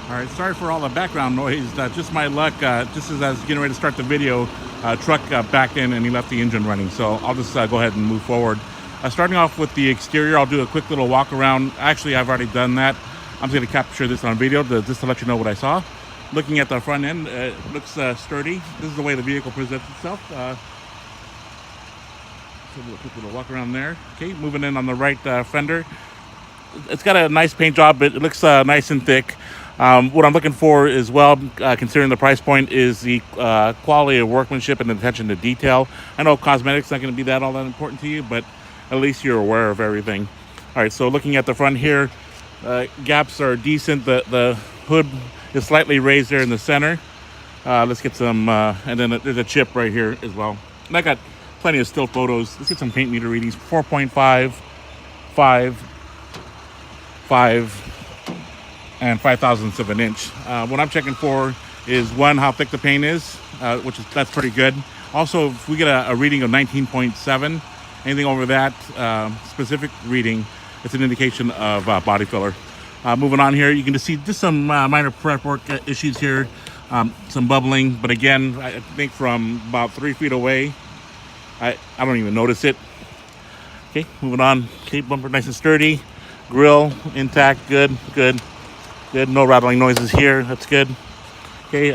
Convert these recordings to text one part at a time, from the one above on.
All right, sorry for all the background noise. Just my luck. Just as I was getting ready to start the video, truck backed in and he left the engine running. So I'll just go ahead and move forward. Starting off with the exterior, I'll do a quick little walk around. Actually, I've already done that. I'm just going to capture this on video just to let you know what I saw. Looking at the front end, it looks sturdy. This is the way the vehicle presents itself. So we'll do a quick little walk around there. Okay, moving in on the right fender. It's got a nice paint job. It looks nice and thick. What I'm looking for as well, considering the price point, is the quality of workmanship and attention to detail. I know cosmetics not going to be all that important to you, but at least you're aware of everything. All right, so looking at the front here, gaps are decent. The hood is slightly raised there in the center. Let's get some, and then there's a chip right here as well. And I got plenty of still photos. Let's get some paint meter readings. 4.5, 5, 5, and 5/1000ths of an inch. What I'm checking for is, one, how thick the paint is, that's pretty good. Also, if we get a reading of 19.7, anything over that specific reading, it's an indication of body filler. Moving on here, you can just see just some minor prep work issues here, some bubbling, but again, I think from about 3 feet away, I don't even notice it. Okay, moving on. Okay, bumper nice and sturdy. Grill intact, good. No rattling noises here, that's good. Okay,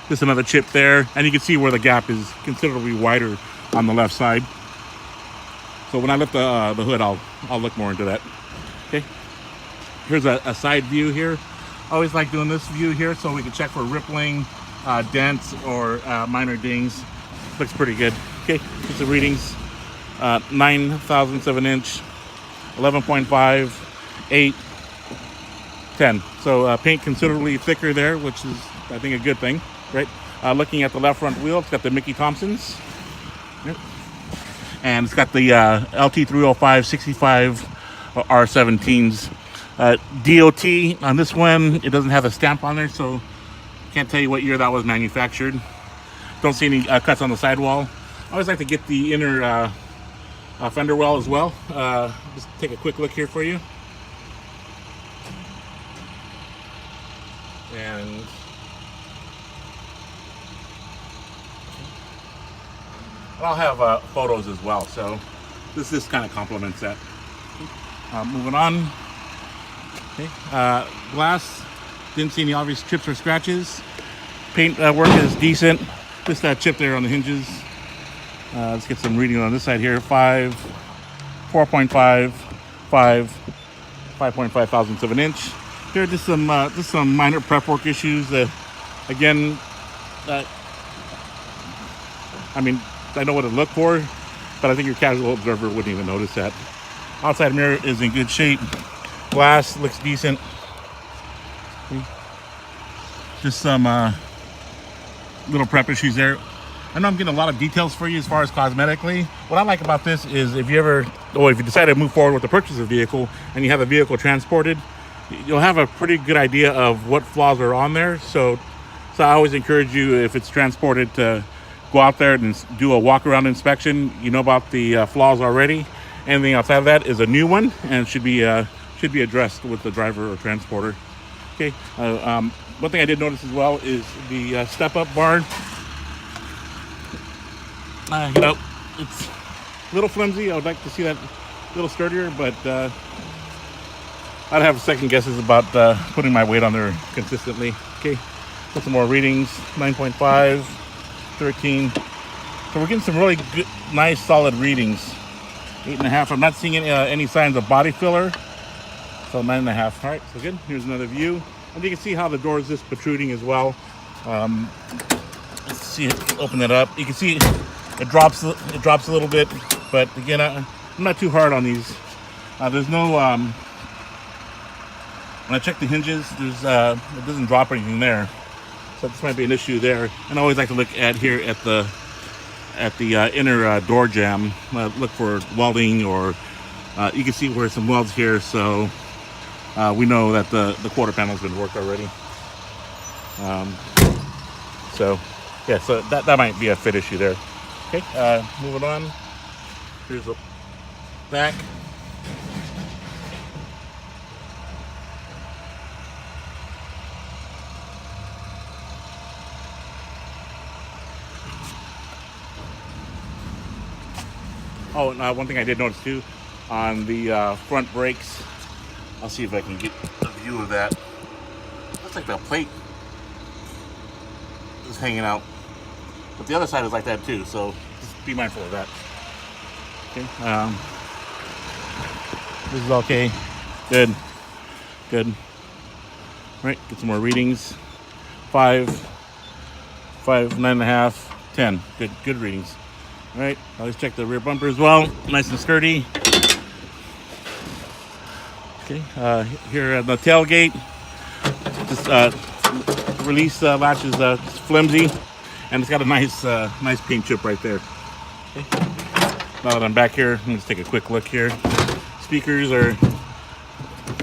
just another chip there, and you can see where the gap is considerably wider on the left side. So when I lift the hood, I'll look more into that. Okay, here's a side view here. I always like doing this view here so we can check for rippling, dents, or minor dings. Looks pretty good. Okay, here's the readings. 9/1000ths of an inch, 11.5, 8, 10. So paint considerably thicker there, which is, I think, a good thing, right? Looking at the left front wheel, it's got the Mickey Thompsons. Yep. And it's got the LT305 65 R17s. DOT on this one, it doesn't have a stamp on there, so can't tell you what year that was manufactured. Don't see any cuts on the sidewall. I always like to get the inner fender well as well. Just take a quick look here for you. And I'll have photos as well, so this kind of complements that. Moving on. Okay. Glass, didn't see any obvious chips or scratches. Paint work is decent. Just that chip there on the hinges. Let's get some reading on this side here. 5, 4.5, 5, 5.5/1000ths of an inch. Here are just some minor prep work issues. Again, I mean, I know what to look for, but I think your casual observer wouldn't even notice that. Outside mirror is in good shape. Glass looks decent. Just some little prep issues there. I know I'm getting a lot of details for you as far as cosmetically. What I like about this is if you decide to move forward with the purchase of a vehicle and you have a vehicle transported, you'll have a pretty good idea of what flaws are on there. So I always encourage you, if it's transported, to go out there and do a walk around inspection. You know about the flaws already. Anything outside of that is a new one and should be addressed with the driver or transporter. Okay. One thing I did notice as well is the step-up bar. It's a little flimsy. I would like to see that a little sturdier, but I'd have second guesses about putting my weight on there consistently. Okay, put some more readings. 9.5, 13. So we're getting some really good, nice, solid readings. 8.5. I'm not seeing any signs of body filler. So 9.5. All right, so good. Here's another view, and you can see how the door is just protruding as well. Let's see. Open that up. You can see it drops a little bit, but again, I'm not too hard on these. There's no when I check the hinges, it doesn't drop anything there, so this might be an issue there. And I always like to look at the inner door jamb, look for welding, or you can see where some welds here, so we know that the quarter panel's been worked already. So yeah, so that might be a fit issue there. Okay, moving on. Here's the back. Oh, and one thing I did notice too, on the front brakes, I'll see if I can get a view of that. Looks like the plate is hanging out, but the other side is like that too. So just be mindful of that. Okay. This is okay. Good. Good. Right. Get some more readings. 5, 9.5, 10. Good readings. All right. Always check the rear bumper as well. Nice and sturdy. Okay. Here at the tailgate, this release latch is flimsy, and it's got a nice paint chip right there. Okay. Now that I'm back here, let's take a quick look here. Speakers are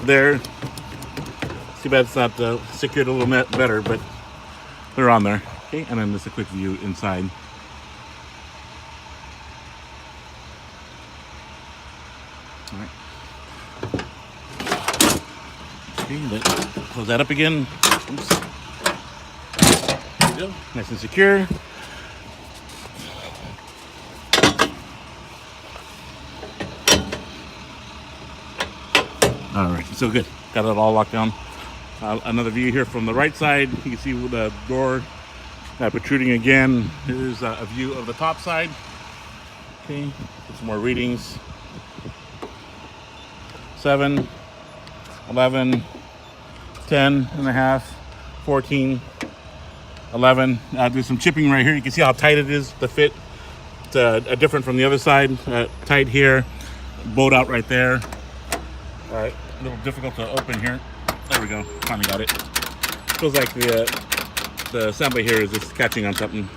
there. Too bad it's not secured a little bit better, but they're on there. Okay, and then just a quick view inside. All right. Okay, let's close that up again. Oops. There we go. Nice and secure. All right, so good. Got it all locked down. Another view here from the right side. You can see the door protruding again. Here's a view of the top side. Okay, get some more readings. 7, 11, 10.5, 14, 11. There's some chipping right here. You can see how tight it is, the fit. It's different from the other side. Tight here, bowed out right there. All right, a little difficult to open here. There we go, finally got it. Feels like the assembly here is just catching on something.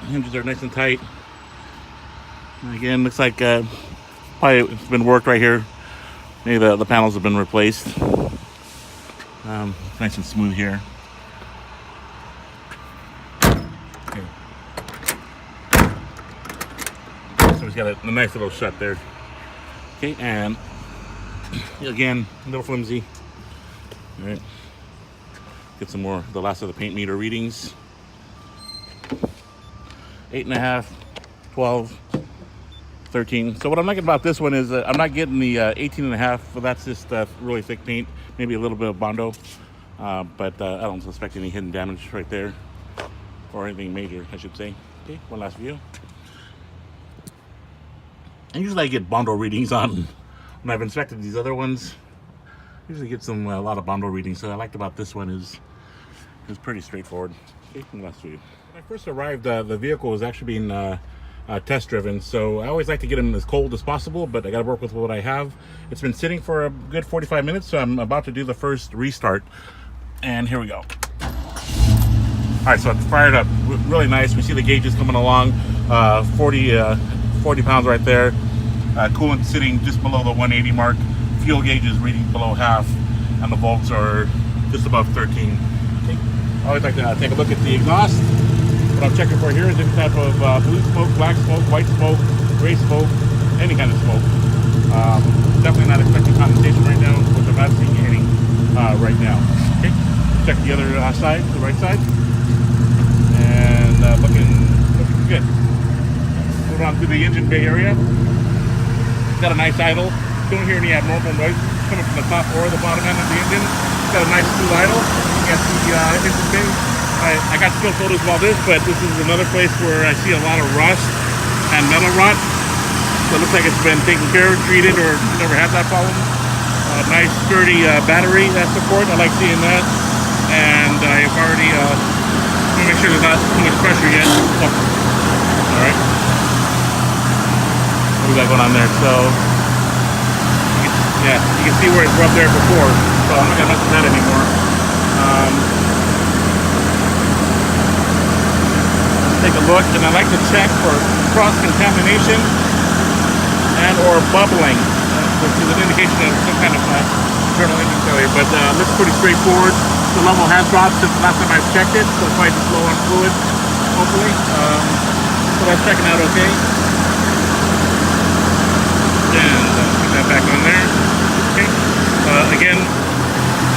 Hinges are nice and tight. And again, looks like probably it's been worked right here. Maybe the panels have been replaced. Nice and smooth here. Okay. So it's got a nice little shut there. Okay, and again, a little flimsy. All right, get some more, the last of the paint meter readings. 8.5, 12, 13. So what I'm liking about this one is I'm not getting the 18.5, but that's just really thick paint, maybe a little bit of Bondo, but I don't suspect any hidden damage right there, or anything major, I should say. Okay, one last view. And usually I get Bondo readings on when I've inspected these other ones. Usually get some a lot of Bondo readings. So I liked about this one is pretty straightforward. Okay, last view. When I first arrived, the vehicle was actually being test driven. So I always like to get them as cold as possible, but I got to work with what I have. It's been sitting for a good 45 minutes, so I'm about to do the first restart. And here we go. All right, so it's fired up. Really nice. We see the gauges coming along. 40 pounds right there. Coolant sitting just below the 180 mark. Fuel gauge is reading below half, and the volts are just above 13. Okay. I always like to take a look at the exhaust. What I'm checking for here is any type of blue smoke, black smoke, white smoke, gray smoke, any kind of smoke. Definitely not expecting condensation right now, which I'm not seeing any right now. Okay. Check the other side, the right side, and looking good. Moving on to the engine bay area. It's got a nice idle. Don't hear any abnormal noise coming from the top or the bottom end of the engine. It's got a nice smooth idle. Looking at the engine bay. I got still photos of all this, but this is another place where I see a lot of rust and metal rot. So it looks like it's been taken care of, treated, or never had that problem. Nice sturdy battery support. I like seeing that. And I've already let me make sure there's not too much pressure yet. Oh. All right. What we got going on there? So, yeah, you can see where it's rubbed there before. So I'm not gonna mess with that anymore. Take a look, and I like to check for cross-contamination and or bubbling, which is an indication of some kind of internal engine failure. But looks pretty straightforward. The level has dropped since the last time I've checked it, so it's probably just low on fluid, hopefully. So that's checking out okay. And put that back on there. Okay. Again,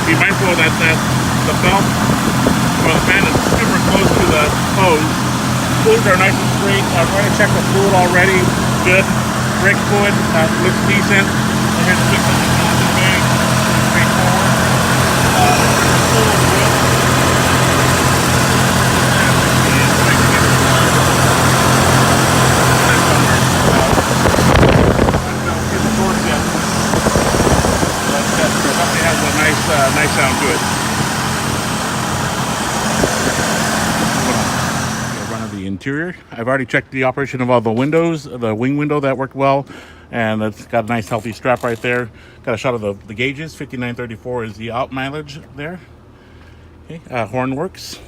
be mindful that the belt or the fan is super close to the hose. So fluids are nice and straight. I've already checked the fluid already. Good. Brake fluid looks decent. And here's a quick look at the engine bay. Straightforward. Full of wood. Nice sound to it. Run of the interior. I've already checked the operation of all the windows. The wing window, that worked well, and it's got a nice healthy strap right there. Got a shot of the gauges. 5934 is the out mileage there. Okay. Horn works.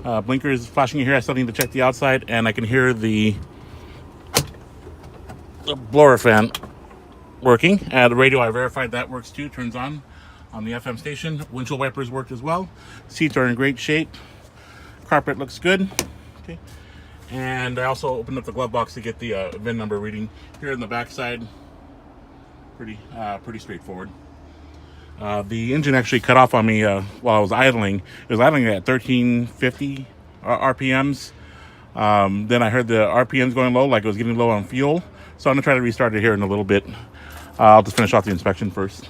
Blinker is flashing here. I still need to check the outside, and I can hear the blower fan working. The radio, I verified that works too. Turns on the FM station. Windshield wipers worked as well. Seats are in great shape. Carpet looks good. Okay. And I also opened up the glove box to get the VIN number reading. Here in the back side, pretty straightforward. The engine actually cut off on me while I was idling. It was idling at 1350 RPMs. Then I heard the RPMs going low, like it was getting low on fuel. So I'm gonna try to restart it here in a little bit. I'll just finish off the inspection first.